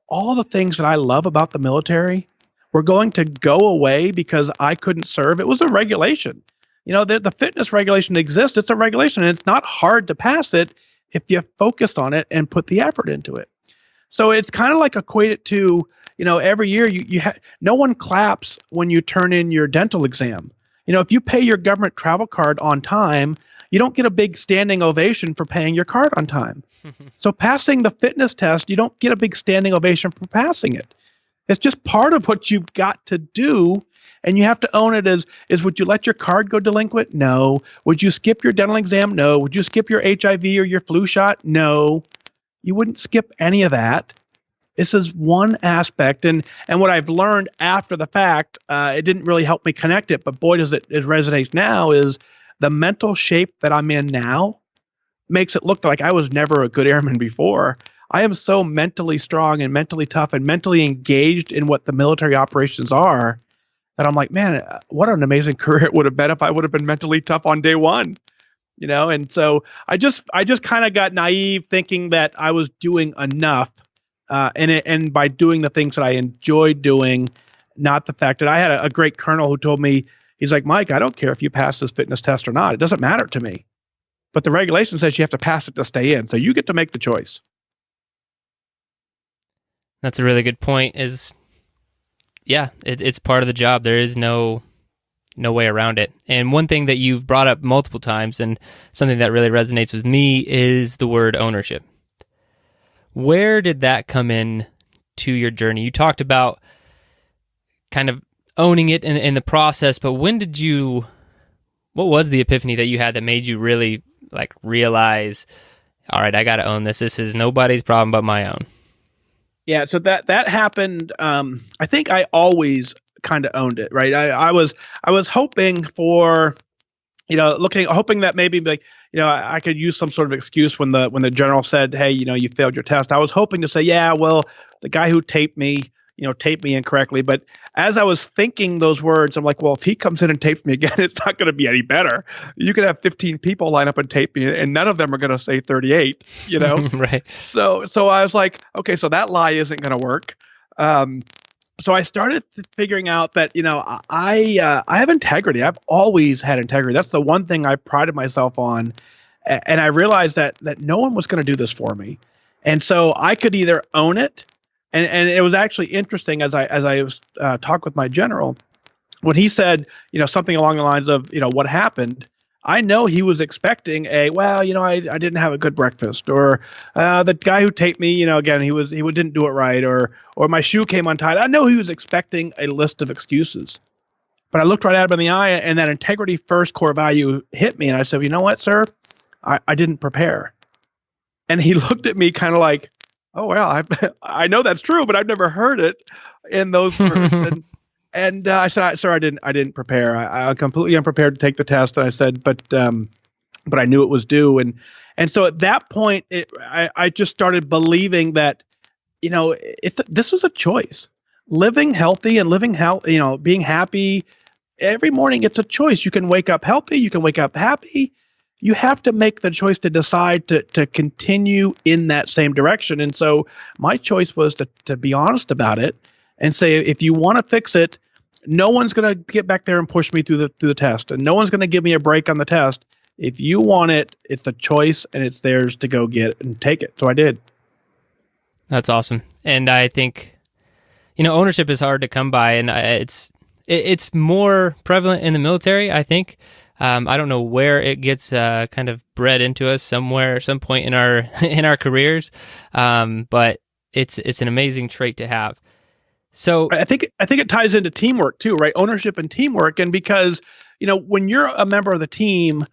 all the things that I love about the military were going to go away because I couldn't serve. It was a regulation. The fitness regulation exists. It's a regulation, and it's not hard to pass it if you focus on it and put the effort into it. So it's kind of like equated to, every year no one claps when you turn in your dental exam. If you pay your government travel card on time, you don't get a big standing ovation for paying your card on time. So passing the fitness test, you don't get a big standing ovation for passing it. It's just part of what you've got to do, and you have to own it as would you let your card go delinquent? No. Would you skip your dental exam? No. Would you skip your HIV or your flu shot? No. You wouldn't skip any of that. This is one aspect, and what I've learned after the fact, it didn't really help me connect it, but boy, does it resonate now, is the mental shape that I'm in now makes it look like I was never a good airman before. I am so mentally strong and mentally tough and mentally engaged in what the military operations are that I'm like, man, what an amazing career it would have been if I would have been mentally tough on day one, And so I just kind of got naive thinking that I was doing enough, and by doing the things that I enjoyed doing, not the fact that I had a great colonel who told me, he's like, Mike, I don't care if you pass this fitness test or not. It doesn't matter to me. But the regulation says you have to pass it to stay in. So you get to make the choice. That's a really good point. It's part of the job. There is no way around it. And one thing that you've brought up multiple times, and something that really resonates with me, is the word ownership. Where did that come in to your journey? You talked about kind of owning it in the process, but what was the epiphany that you had that made you really realize, all right, I got to own this. This is nobody's problem but my own. Yeah. So that happened. I think I always kind of owned it, right? I was hoping for, hoping that maybe I could use some sort of excuse when the general said, hey, you failed your test. I was hoping to say, yeah, well, the guy who taped me incorrectly. But as I was thinking those words, I'm like, well, if he comes in and tapes me again, it's not going to be any better. You could have 15 people line up and tape me, and none of them are going to say 38, Right. So I was like, okay, so that lie isn't going to work. So I started figuring out that, I have integrity. I've always had integrity. That's the one thing I prided myself on. And I realized that no one was going to do this for me. And so I could either own it, and it was actually interesting as I was talk with my general, when he said, something along the lines of, what happened. I know he was expecting I didn't have a good breakfast, or the guy who taped me, again, he didn't do it right, or my shoe came untied. I know he was expecting a list of excuses. But I looked right at him in the eye, and that integrity first core value hit me. And I said, you know what, sir? I didn't prepare. And he looked at me kind of like, oh, well, I know that's true, but I've never heard it in those words. And I said, sir, I didn't prepare. I completely unprepared to take the test. And I said, but I knew it was due. And so at that point, I just started believing that, this was a choice. Living healthy and being happy every morning, it's a choice. You can wake up healthy. You can wake up happy. You have to make the choice to decide to continue in that same direction. And so my choice was to be honest about it and say, if you want to fix it, no one's going to get back there and push me through the test, and no one's going to give me a break on the test. If you want it, it's a choice, and it's theirs to go get and take it. So I did. That's awesome. And I think, ownership is hard to come by, and it's more prevalent in the military, I think. I don't know where it gets kind of bred into us somewhere, some point in our careers, but it's an amazing trait to have. So I think it ties into teamwork too, right? Ownership and teamwork, and because when you're a member of the team,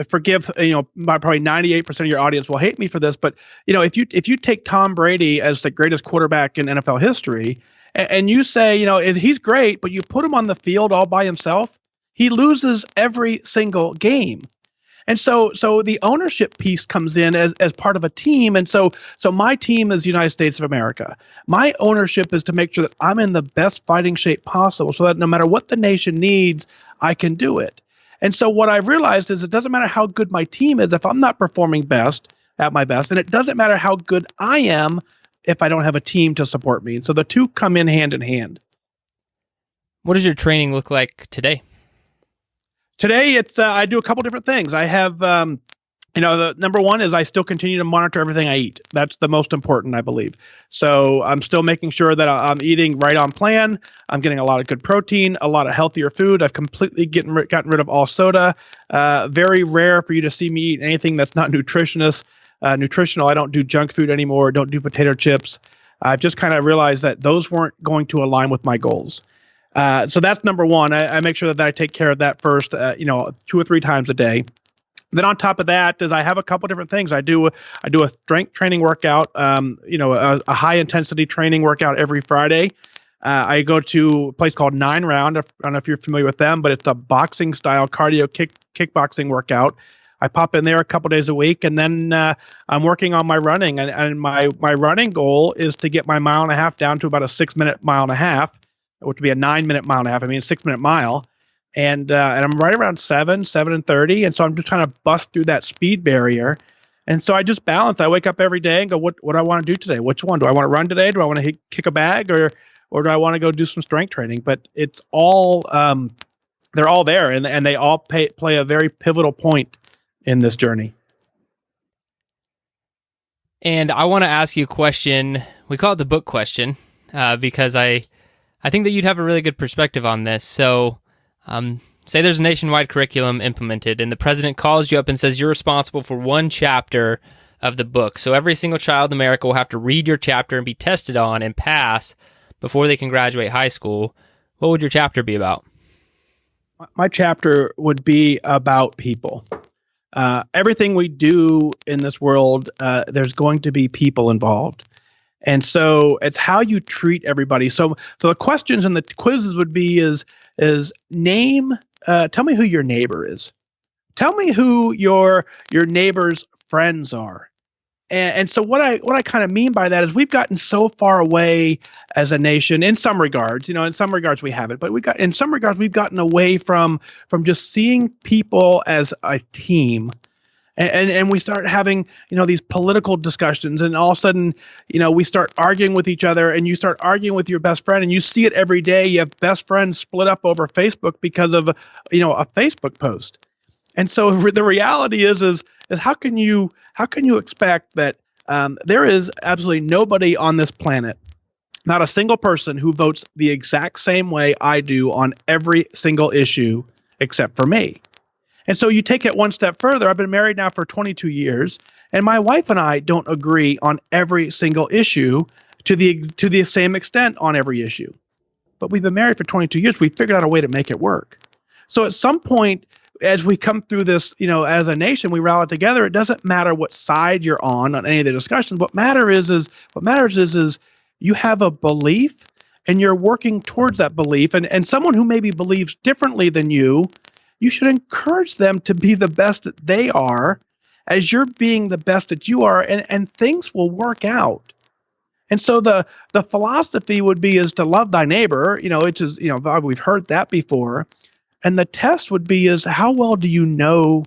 forgive probably 98% of your audience will hate me for this, but if you take Tom Brady as the greatest quarterback in NFL history, and you say he's great, but you put him on the field all by himself, he loses every single game. And so the ownership piece comes in as part of a team. And so my team is the United States of America. My ownership is to make sure that I'm in the best fighting shape possible so that no matter what the nation needs, I can do it. And so what I've realized is it doesn't matter how good my team is if I'm not performing at my best, and it doesn't matter how good I am if I don't have a team to support me. And so the two come in hand in hand. What does your training look like today? Today, it's I do a couple different things. I have, the number one is I still continue to monitor everything I eat. That's the most important, I believe. So I'm still making sure that I'm eating right on plan. I'm getting a lot of good protein, a lot of healthier food. I've completely gotten rid of all soda. Very rare for you to see me eat anything that's not nutritional. I don't do junk food anymore. Don't do potato chips. I've just kind of realized that those weren't going to align with my goals. So that's number one. I make sure that I take care of that first, 2 or 3 times a day. Then on top of that is I have a couple different things. I do a strength training workout, a high intensity training workout every Friday. I go to a place called 9 Round. I don't know if you're familiar with them, but it's a boxing style cardio kickboxing workout. I pop in there a couple days a week, and then I'm working on my running. And my running goal is to get my 1.5 miles down to about a 6-minute 1.5 miles. Which would be a 9-minute 1.5 miles. I mean, a 6-minute mile. And I'm right around 7:30. And so I'm just trying to bust through that speed barrier. And so I just balance. I wake up every day and go, what do I want to do today? Which one? Do I want to run today? Do I want to kick a bag? Or do I want to go do some strength training? But it's all, they're all there. And they all play a very pivotal point in this journey. And I want to ask you a question. We call it the book question because I think that you'd have a really good perspective on this. So say there's a nationwide curriculum implemented and the president calls you up and says you're responsible for one chapter of the book. So every single child in America will have to read your chapter and be tested on and pass before they can graduate high school. What would your chapter be about? My chapter would be about people. Everything we do in this world, there's going to be people involved. And so it's how you treat everybody. So the questions and the quizzes would be is name, tell me who your neighbor is. Tell me who your neighbor's friends are. And so what I kind of mean by that is we've gotten so far away as a nation in some regards, in some regards we haven't, but in some regards we've gotten away from just seeing people as a team. And we start having, these political discussions, and all of a sudden, we start arguing with each other, and you start arguing with your best friend, and you see it every day. You have best friends split up over Facebook because of, a Facebook post. And so the reality is how can you expect that There is absolutely nobody on this planet, not a single person, who votes the exact same way I do on every single issue except for me. And so you take it one step further. I've been married now for 22 years, and my wife and I don't agree on every single issue to the same extent on every issue. But we've been married for 22 years. We figured out a way to make it work. So at some point, as we come through this, as a nation, we rally together. It doesn't matter what side you're on any of the discussions. What matters is you have a belief and you're working towards that belief. And someone who maybe believes differently than you should encourage them to be the best that they are as you're being the best that you are, and things will work out. And so the philosophy would be is to love thy neighbor, which is, we've heard that before. And the test would be is how well do you know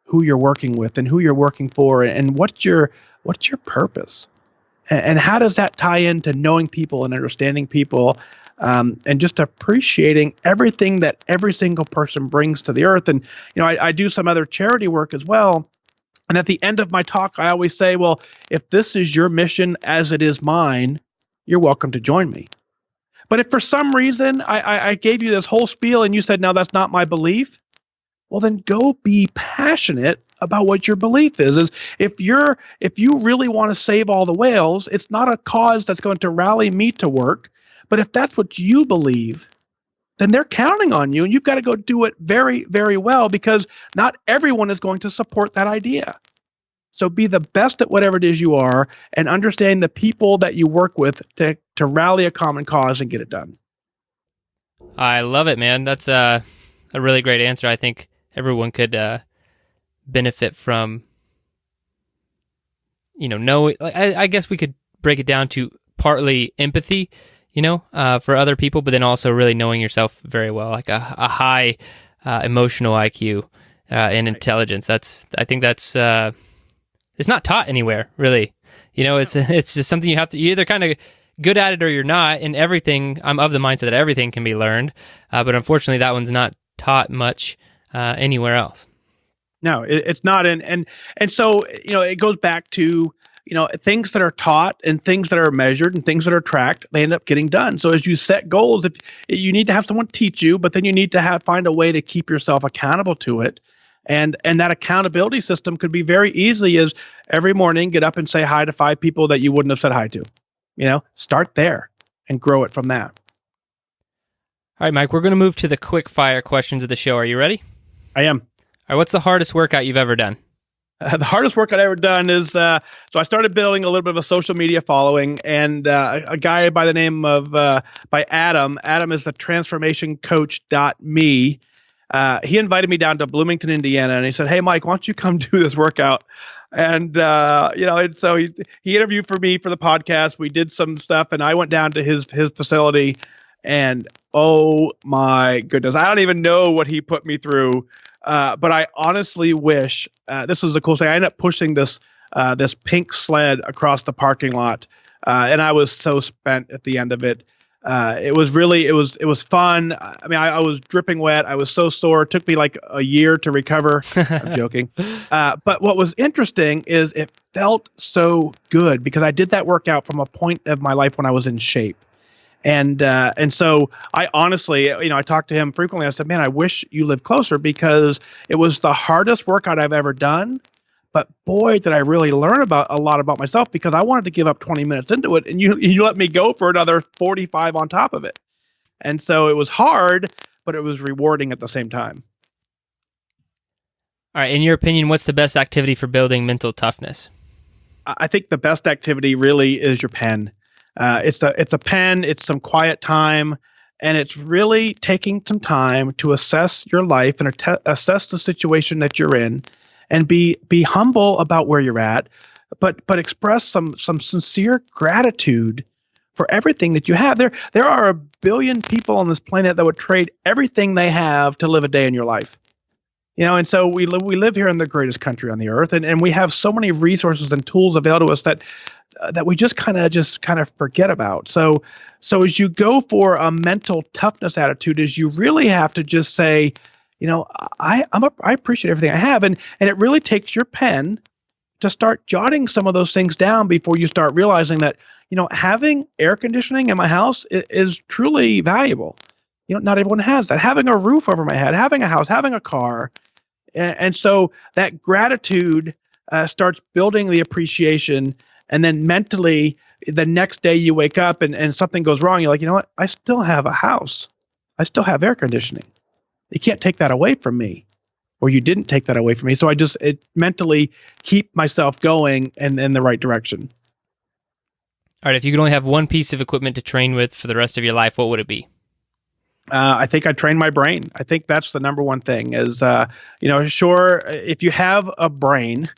who you're working with and who you're working for, and what's your purpose? And how does that tie into knowing people and understanding people, and just appreciating everything that every single person brings to the earth? And, I do some other charity work as well. And at the end of my talk, I always say, well, if this is your mission as it is mine, you're welcome to join me. But if for some reason I gave you this whole spiel and you said, no, that's not my belief, well, then go be passionate about what your belief is if you really want to save all the whales, it's not a cause that's going to rally me to work. But if that's what you believe, then they're counting on you, and you've got to go do it very, very well, because not everyone is going to support that idea. So be the best at whatever it is you are, and understand the people that you work with to rally a common cause and get it done. I love it, man. That's a really great answer. I think everyone could benefit from, knowing. I guess we could break it down to partly empathy, for other people, but then also really knowing yourself very well, like a high emotional IQ and intelligence. I think that's it's not taught anywhere, really. It's just something you're either kind of good at it or you're not. And everything, I'm of the mindset that everything can be learned, but unfortunately, that one's not taught much anywhere else. No, it's not. And so, it goes back to, things that are taught and things that are measured and things that are tracked, they end up getting done. So as you set goals, if you need to have someone teach you, but then you need to find a way to keep yourself accountable to it. And that accountability system could be very easily as every morning, get up and say hi to 5 people that you wouldn't have said hi to. Start there and grow it from that. All right, Mike, we're going to move to the quick fire questions of the show. Are you ready? I am. All right, what's the hardest workout you've ever done? The hardest work I've ever done is, so I started building a little bit of a social media following, and a guy by the name of, by Adam is the transformationcoach.me. He invited me down to Bloomington, Indiana, and he said, hey, Mike, why don't you come do this workout? And, and so he interviewed for me for the podcast. We did some stuff, and I went down to his facility, and oh my goodness, I don't even know what he put me through. But I honestly wish, this was the coolest thing. I ended up pushing this pink sled across the parking lot, and I was so spent at the end of it. It was fun. I mean, I was dripping wet. I was so sore. It took me like a year to recover. I'm joking. But what was interesting is it felt so good because I did that workout from a point of my life when I was in shape. And so I honestly, I talked to him frequently. I said, man, I wish you lived closer because it was the hardest workout I've ever done. But boy, did I really learn a lot about myself because I wanted to give up 20 minutes into it. And you let me go for another 45 on top of it. And so it was hard, but it was rewarding at the same time. All right. In your opinion, what's the best activity for building mental toughness? I think the best activity really is your pen. It's a pen, it's some quiet time, and it's really taking some time to assess your life and assess the situation that you're in, and be humble about where you're at, but express some sincere gratitude for everything that you have. There are a billion people on this planet that would trade everything they have to live a day in your life. And so we live here in the greatest country on the earth, and we have so many resources and tools available to us that we just kind of forget about. So as you go for a mental toughness attitude, is you really have to just say, I appreciate everything I have, and it really takes your pen to start jotting some of those things down before you start realizing that, having air conditioning in my house is truly valuable. Not everyone has that. Having a roof over my head, having a house, having a car. And so that gratitude starts building the appreciation. And then mentally, the next day you wake up and something goes wrong. You're like, you know what? I still have a house. I still have air conditioning. You can't take that away from me. Or you didn't take that away from me. So it mentally keep myself going and in the right direction. All right, if you could only have one piece of equipment to train with for the rest of your life, what would it be? I think I train my brain. I think that's the number one thing is, sure, if you have a brain,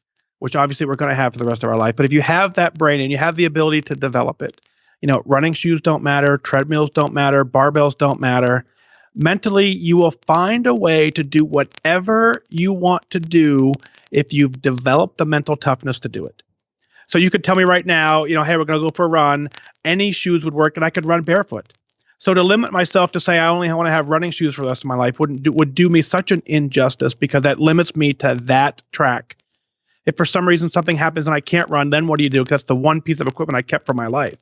which obviously we're going to have for the rest of our life, but if you have that brain and you have the ability to develop it, running shoes don't matter, treadmills don't matter, barbells don't matter. Mentally, you will find a way to do whatever you want to do if you've developed the mental toughness to do it. So you could tell me right now, hey, we're going to go for a run. Any shoes would work, and I could run barefoot. So to limit myself to say I only want to have running shoes for the rest of my life would do me such an injustice because that limits me to that track. If for some reason something happens and I can't run, then what do you do? Because that's the one piece of equipment I kept for my life.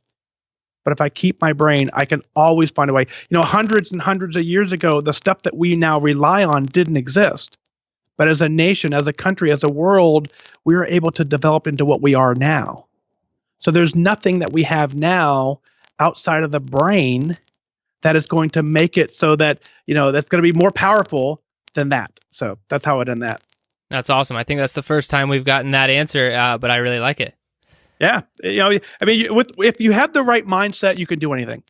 But if I keep my brain, I can always find a way. Hundreds and hundreds of years ago, the stuff that we now rely on didn't exist. But as a nation, as a country, as a world, we were able to develop into what we are now. So there's nothing that we have now outside of the brain that is going to make it so that, that's going to be more powerful than that. So that's how I'd end that. That's awesome. I think that's the first time we've gotten that answer, but I really like it. Yeah. If you have the right mindset, you can do anything.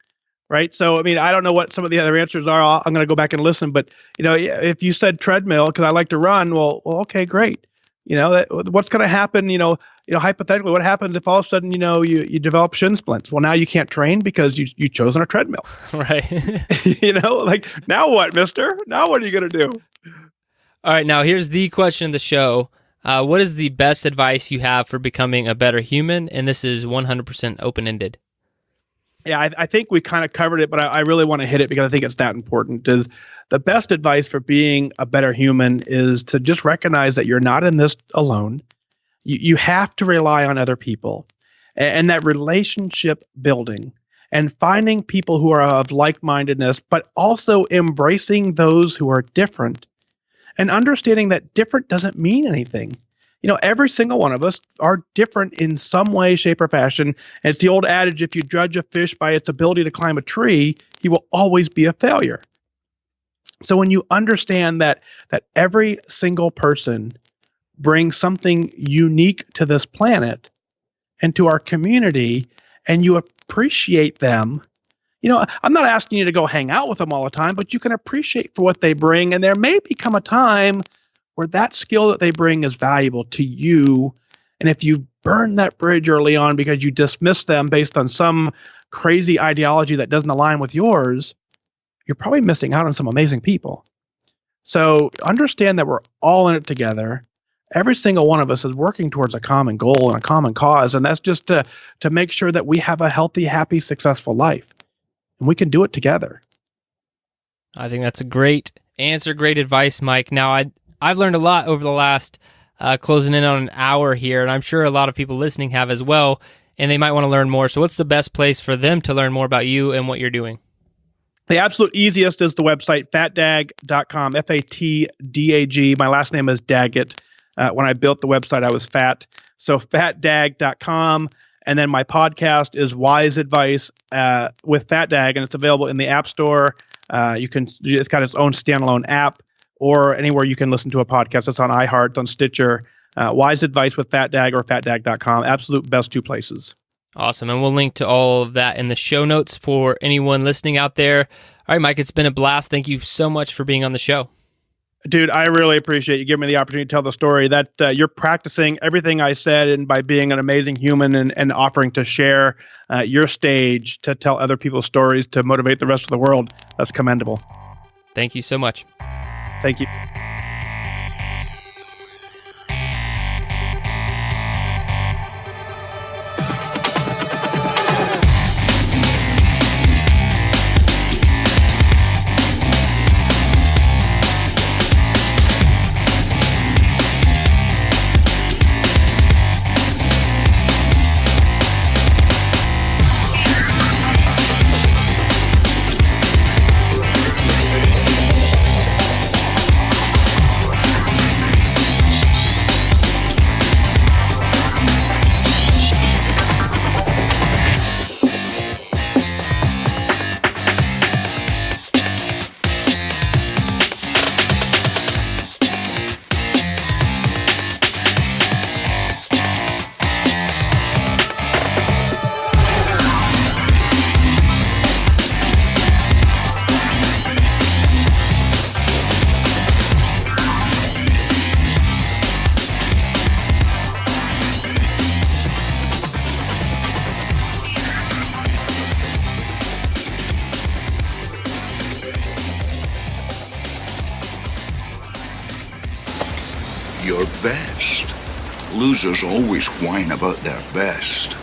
Right. So, I don't know what some of the other answers are. I'm going to go back and listen. But, if you said treadmill, because I like to run, well, okay, great. What's going to happen, hypothetically, what happens if all of a sudden, you develop shin splints? Well, now you can't train because you chosen a treadmill. Right. Now what, mister? Now what are you going to do? All right. Now, here's the question of the show. What is the best advice you have for becoming a better human? And this is 100% open-ended. Yeah, I think we kind of covered it, but I really want to hit it because I think it's that important. Is the best advice for being a better human is to just recognize that you're not in this alone. You have to rely on other people, and that relationship building and finding people who are of like-mindedness, but also embracing those who are different and understanding that different doesn't mean anything. Every single one of us are different in some way, shape, or fashion. And it's the old adage, if you judge a fish by its ability to climb a tree, he will always be a failure. So when you understand that every single person brings something unique to this planet and to our community, and you appreciate them, I'm not asking you to go hang out with them all the time, but you can appreciate for what they bring. And there may become a time where that skill that they bring is valuable to you. And if you burn that bridge early on because you dismiss them based on some crazy ideology that doesn't align with yours, you're probably missing out on some amazing people. So understand that we're all in it together. Every single one of us is working towards a common goal and a common cause. And that's just to make sure that we have a healthy, happy, successful life. And we can do it together. I think that's a great answer, great advice, Mike. Now, I've learned a lot over the last closing in on an hour here, and I'm sure a lot of people listening have as well, and they might want to learn more. So what's the best place for them to learn more about you and what you're doing? The absolute easiest is the website, fatdag.com, Fatdag. My last name is Daggett. When I built the website, I was fat. So fatdag.com. And then my podcast is Wise Advice with Fat Dag, and it's available in the App Store. It's got its own standalone app, or anywhere you can listen to a podcast. It's on iHeart, it's on Stitcher. Wise Advice with Fat Dag or fatdag.com. Absolute best two places. Awesome. And we'll link to all of that in the show notes for anyone listening out there. All right, Mike, it's been a blast. Thank you so much for being on the show. Dude, I really appreciate you giving me the opportunity to tell the story that you're practicing everything I said, and by being an amazing human and offering to share your stage to tell other people's stories to motivate the rest of the world. That's commendable. Thank you so much. Thank you. best. Losers always whine about their best.